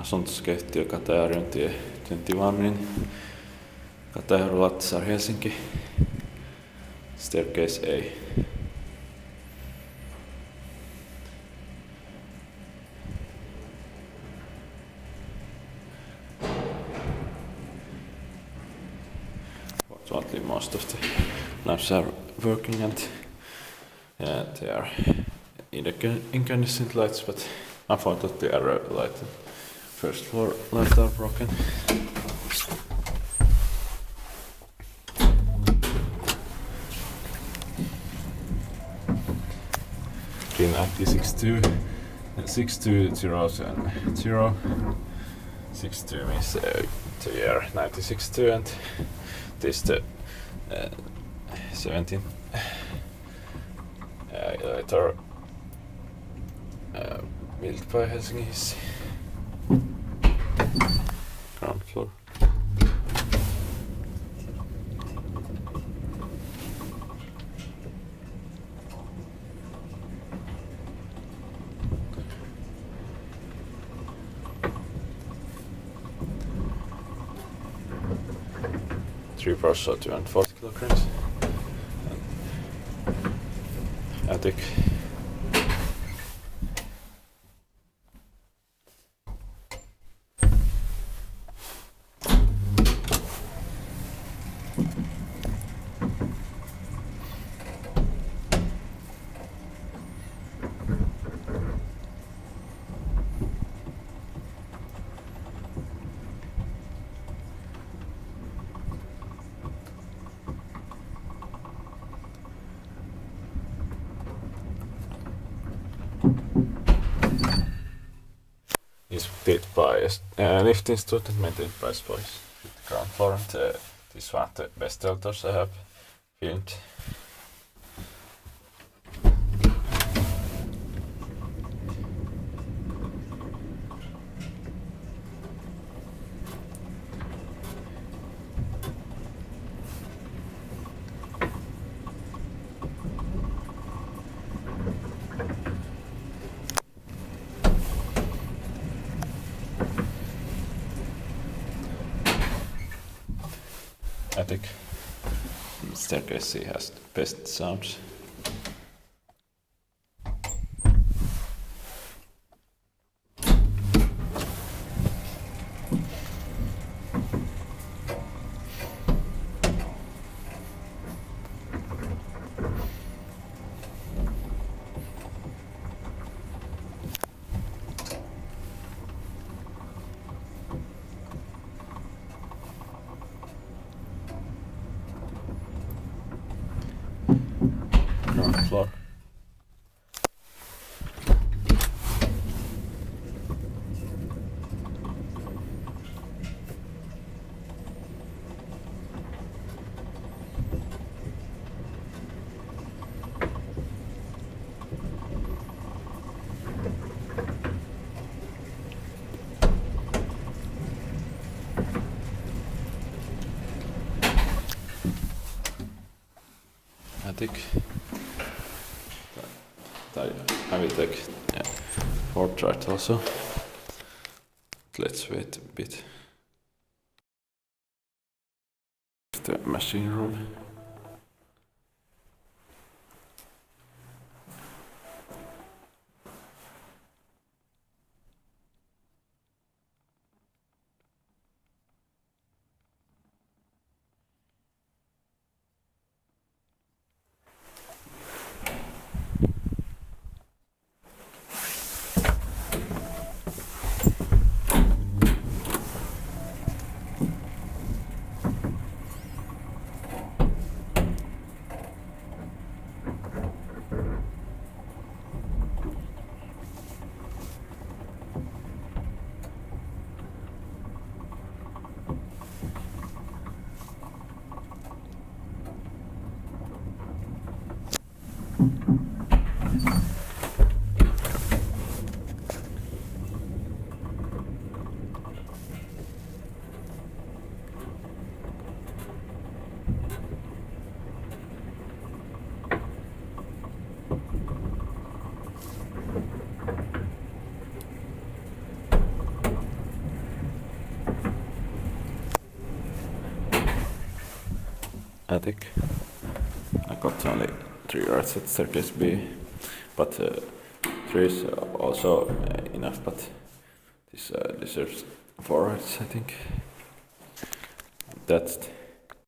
asuntoskeittiö Katajaharjuntie 21, Katajaharju Lauttasaari Helsinki, staircase A. Fortunately, most of the lamps are working and they are incandescent lights, but unfortunately our light and first floor lights are broken. Green 962, 62070. 62 means the year 1962, and this the 17 elevator built by Helsingin Hissi. Ground floor. Three floors, so 240 kilograms. Attic. Is built by a lift institute and maintained by Spoys. The ground floor, and this is one of the best elevators I have filmed. Attic. Staircase has the best sounds. Ground floor. Attic. I will take portrait also. Let's wait a bit. The machine room. attic. I got only 3 yards at staircase B, but 3 is also enough, but this deserves 4 yards, I think. That's